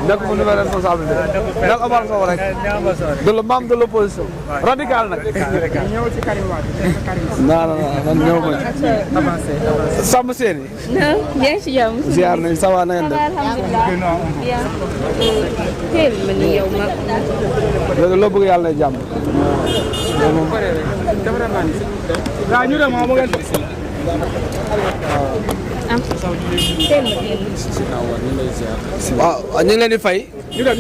nekkuma nouvelle responsabilité. nekk Omar Sow rek. de le membre de l'opposition. radical nag. ñëw ci Karim Wade. non man ñëw ma. Samba Séni. non bien si jàmm. ziar nañu ça va na ngeen def. alhamdulilah. teel ma ni yow mag. léegi loo bëgg yàlla na jàmm. waaw ñu dem mu ngeen waaw ñu ngi leen di fay. ñu dem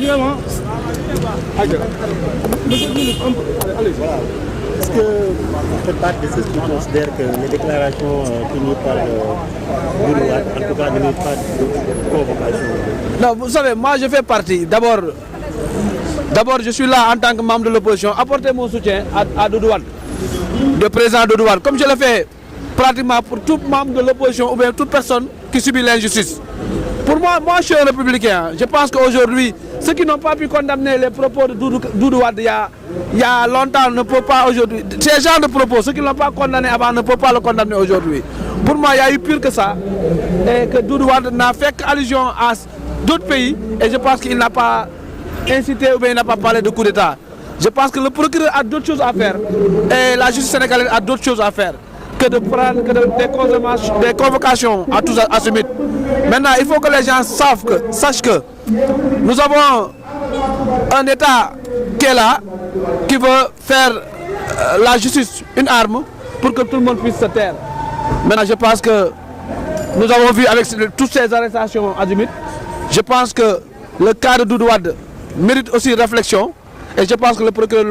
Est-ce que vous faites partie de ceux qui considèrent que les déclarations tenues par Doudou Wade, en tout cas, ne méritent pas de convocation? Non, vous savez, moi je fais partie. D'abord, je suis là en tant que membre de l'opposition. Apporter mon soutien à Doudou Wade, le président Doudou Wade, comme je le fais pratiquement pour tout membre de l'opposition ou bien toute personne qui subit l'injustice. Pour moi, je suis un républicain. Je pense qu'aujourd'hui, ceux qui n'ont pas pu condamner les propos de Doudou Wade il y a longtemps ne peuvent pas aujourd'hui. Ces genres de propos, ceux qui ne l'ont pas condamné avant ne peuvent pas le condamner aujourd'hui. Pour moi, il y a eu pire que ça. Et que Doudou Wade n'a fait qu'allusion à d'autres pays. Et je pense qu'il n'a pas incité ou bien il n'a pas parlé de coup d'État. Je pense que le procureur a d'autres choses à faire. Et la justice sénégalaise a d'autres choses à faire que de prendre des convocations à tous azimuts. Maintenant, il faut que les gens sachent que nous avons un État qui est là, qui veut faire la justice une arme pour que tout le monde puisse se taire. Maintenant, je pense que nous avons vu avec toutes ces arrestations azimuts, je pense que le cas de Doudou Wade mérite aussi réflexion et je pense que le procureur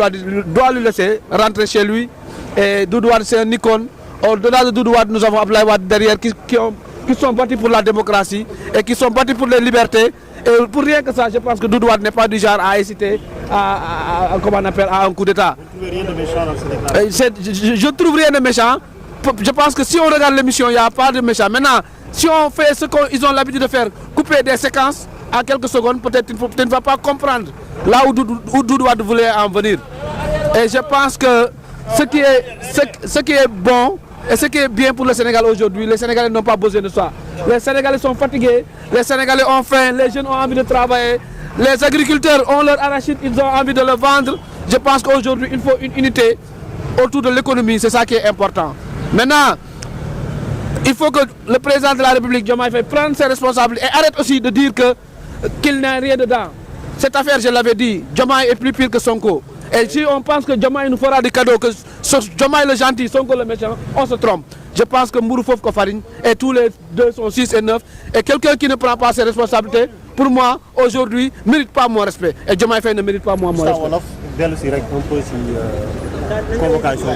doit lui laisser rentrer chez lui. Et Doudou Wade, c'est un icône. Au-delà de Doudou Wade, nous avons Abdoulaye Wade derrière qui sont battus pour la démocratie et qui sont battus pour les libertés. Et pour rien que ça, je pense que Doudou Wade n'est pas du genre à inciter à un coup d'État. Vous ne trouvez rien de méchant dans cette déclaration? Je ne trouve rien de méchant. Je pense que si on regarde l'émission, il n'y a pas de méchant. Maintenant, si on fait ce qu'ils ont l'habitude de faire, couper des séquences à quelques secondes, peut-être tu ne vas pas comprendre là où Doudou Wade voulait en venir. Et je pense que ce qui est bon et ce qui est bien pour le Sénégal aujourd'hui, les Sénégalais n'ont pas besoin de ça. Les Sénégalais sont fatigués, les Sénégalais ont faim, les jeunes ont envie de travailler, les agriculteurs ont leur arachide, ils ont envie de le vendre. Je pense qu'aujourd'hui, il faut une unité autour de l'économie, c'est ça qui est important. Maintenant, il faut que le président de la République, Diomaye Faye, prenne ses responsabilités et arrête aussi de dire qu'il n'a rien dedans. Cette affaire, je l'avais dit, Diomaye est plus pire que Sonko. Et si on pense que Diomaye nous fera des cadeaux, que Diomaye le gentil, Sonko le méchant, on se trompe. Je pense que Mourou Fof Kofarine et tous les deux sont 6 et 9. Et quelqu'un qui ne prend pas ses responsabilités, pour moi, aujourd'hui, ne mérite pas mon respect. Et Diomaye Faye ne mérite pas mon respect. Convocation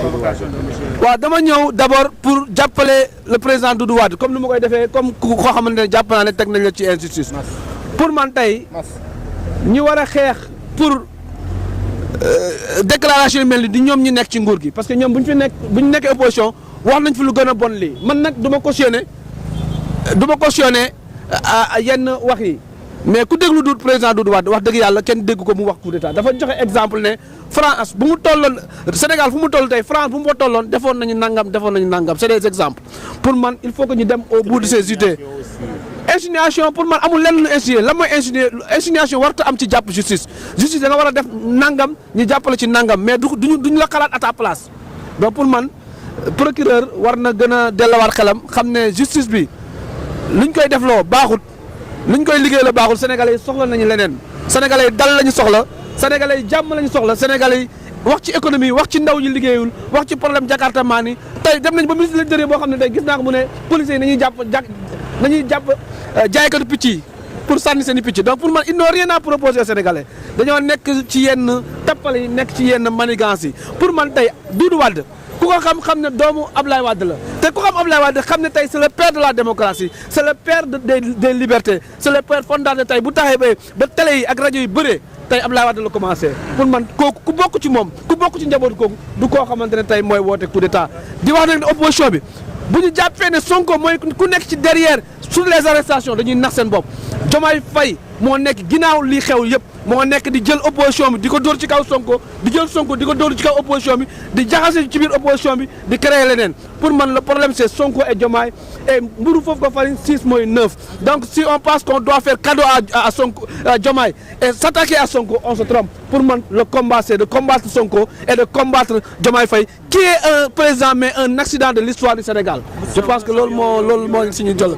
waaw dama ñëw d'abord pour jàppale le président Doudou Wade comme ni ma koy defee comme ku ko xamante ne jàpp naa ne teg nañ la ci injustice. Pour man tey ñi war a xeex pour déclaration yu mel ni di ñoom ñi nekk ci nguur gi parce que ñoom bu ñu nekkee opposition wax nañ fi lu gën a bon lii man nag du ma cautionné yenn wax yi mais ku déglu président Doudou Wade wax dëgg yàlla kenn dégg ko mu wax coup d'état dafa joxe exemple ne France bu mu tolloon Sénégal fu mu toll tey France bu mu ko tolloon defoon nañu nangam c'est des exemples pour man il faut que ñu dem au bout de ces idées. Insinuation pour man amul lenn lu insinué lan mooy insinuation warta am ci jàpp justice da nga war a def nangam ñu jàppale ci nangam mais duñu la xalaat à ta place donc pour man procureur war na gën a delluwaat xelam xam ne justice bi luñ koy defloo baaxut luñ koy liggéey la baaxul sénégalais yi soxla nañu leneen sénégalais yi dal lañu soxla sénégalais yi jàmm lañu soxla sénégalais yi wax ci économie wax ci ndaw ñi liggéeyul wax ci problème Jakarta maa ni tey dem nañ ba ministre de l'Intérieur boo xam ne tey gis naa ko mu ne policiers yi nañuy jàpp jaaykatu picc yi pour sànni seen i picc donc pour man ils n'ont rien à proposer aux Sénégalais dañoo nekk ci yenn tappale yi nekk ci yenn manigance yi pour man tey Doudou Wade ku ko xam ne doomu Abdoulaye Wade la te ku xam Abdoulaye Wade xam ne tey c'est le père de la démocratie c'est le père des libertés c'est le père fondateur tey bu taxee ba télé yi ak rajo yi bëree tey Abdoulaye Wade la commencé pour man kooku ku bokk ci moom ku bokk ci njaboot kooku du koo xamante ne tey mooy woote coup d'état di wax nag ne opposition bi bu ñu jàppee ne Sonko mooy ku nekk ci derrière sur les arrestations dañuy nax seen bopp Diomaye Faye moo nekk ginnaaw lii xew yëpp moo nekk di jël opposition bi di ko dóor ci kaw Sonko di jël Sonko di ko dóor ci kaw opposition bi di jaxase ci biir opposition bi di créer leneen pour man le problème c'est Sonko et Diomaye et mburu foofu ko farine 6 mooy 9 donc si on pense qu'on doit faire cadeau à Sonko à Diomaye et s'attaquer à Sonko on se trompe pour man le combat c'est de combattre Sonko et de combattre Diomaye Faye qui est un président mais un accident de l'histoire du Sénégal je pense que loolu moo suñu jël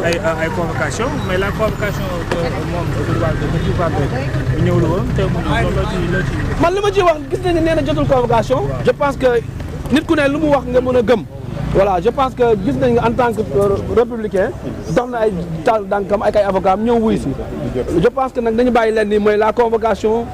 ay convocation mais la convocation moom du ñëw la woon te mu ñëw man li ma ci wax gis nañu nee na jotul convocation je pense que nit ku ne lu mu wax nga mën a gëm voilà je pense que gis nañ en tant que républicain dox na ay taal dànkam ak ay avocat am ñëw wuy si je pense que nag dañu bàyyi leen ni mooy la convocation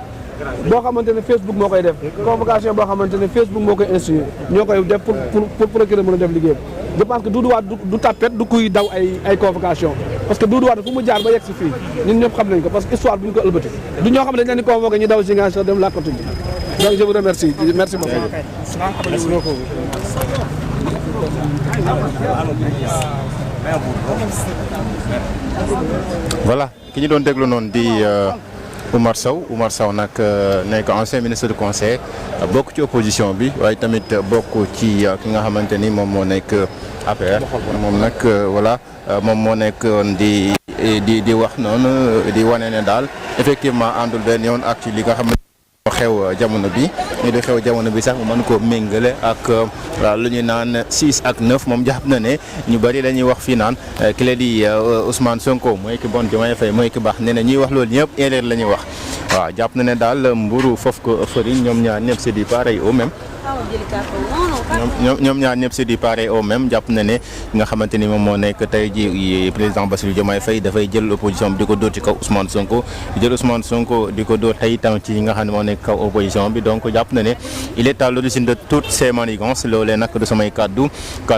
boo xamante ne Facebook moo koy def convocation boo xamante ne Facebook moo koy instruire ñoo koy def pour procureur mën a def liggéeyam je pense que Doudou Wade du tapet du kuy daw ay convocation parce que Doudou Wade fu mu jaar ba yegg si fii ñun ñëpp xam nañ ko parce que histoire bu ñu ko ëlbati du ñoo xam ne dañ leen di convoqué ñu daw Ziguinchor dem la côté bi donc je vous remercie merci beaucoup. merci beaucoup. voilà ki ñu doon déglu noonu di Oumar Sow nag nekk ancien ministre du conseil bokk ci opposition bi waaye tamit bokk ci ki nga xamante ni moom moo nekk APR moom nag voilà moom moo nekkoon di wax noonu di wane ne daal effectivement àndul benn yoon ak ci li nga xamante xew jamono bi ñu di xew jamono bi sax mu mën koo méngale ak lu ñu naan 6 ak 9 moom jàpp na ne ñu bëri dañuy wax fii naan ki la di Ousmane Sonko mooy ki bon Diomaye Faye mooy ki baax nee na ñuy wax loolu ñëpp erreur la ñuy wax waaw jàpp na ne daal mburu foofu ko farine ñoom ñaar ñëpp c'est du pareil au même ñoom ñaar ñëpp c'est du pareil au même jàpp na ne nga xamante ni moom moo nekk tey ji président Bassirou Diomaye Faye dafay jël opposition bi di ko dóor ci kaw Ousmane Sonko jël Ousmane Sonko di ko dóor tey tam ci nga xam ne moo nekk kaw opposition bi donc jàpp na ne il est à l'origine de toutes ces manigances loolee nag du samay kaddu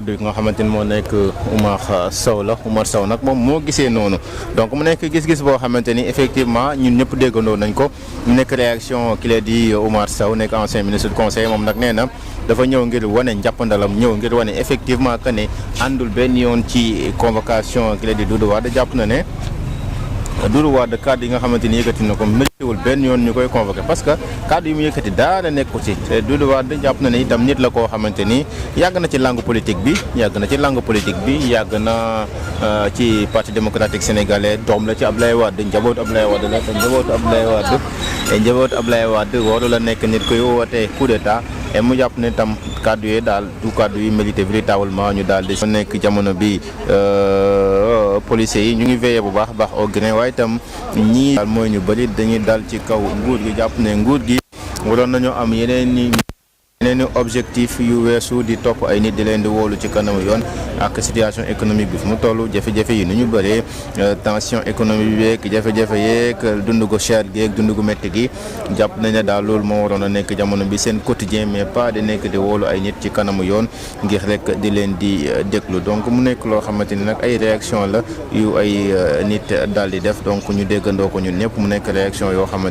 yi nga xamante ni moo nekk Oumar Sow nag moom moo gisee noonu donc mu nekk gis-gis boo xamante ni effectivement ñun ñëpp déggandoo nañ ko mu nekk réaction ki la di Oumar Sow nekk ancien ministre du conseil moom nag nee na dafa ñëw ngir wane njàppandalam ñëw ngir wane effectivement que ne àndul benn yoon ci convocation ki la di Doudou Wade jàpp na ne Doudou Wade kàddu yi nga xamante ni yëkkati na ko météwul benn yoon ñu koy convoqué parce que kàddu yi mu yëkkati daara nekku ci te Doudou Wade jàpp na ne itam nit la koo xamante ni yàgg na ci langue politique bi yàgg na ci parti démocratique sénégalais doom la ci Ablaye Wade njabootu Ablaye Wade la te njabootu Ablaye Wade waru la nekk nit koy wootee coup d'état et mu jàpp ne tam kàddu yi daal du kàddu yi mérité véritablement ñu daal di nekk jamono bi policiers yi ñu ngi veillé bu baax a baax au grain waaye itam ñii daal mooy ñu bëri dañuy dal ci kaw nguur gi jàpp ne nguur gi waroon nañoo am yeneen objectif yu weesu di topp ay nit di leen di wóolu ci kanamu yoon ak situation économique bi fu mu toll jafe-jafe yi ni ñu bëree tension économique bi yeeg jafe-jafe yeeg dund gu cher gi ak dund gu métti gi jàpp nañ ne daal loolu moo waroon a nekk jamono bi seen quotidien mais pas di nekk di wóolu ay nit ci kanamu yoon ngir rek di leen di déglu donc mu nekk loo xamante ni nag ay réaction la yu ay nit daal di def donc ñu déggandoo ko ñun ñëpp mu nekk réaction yoo xamante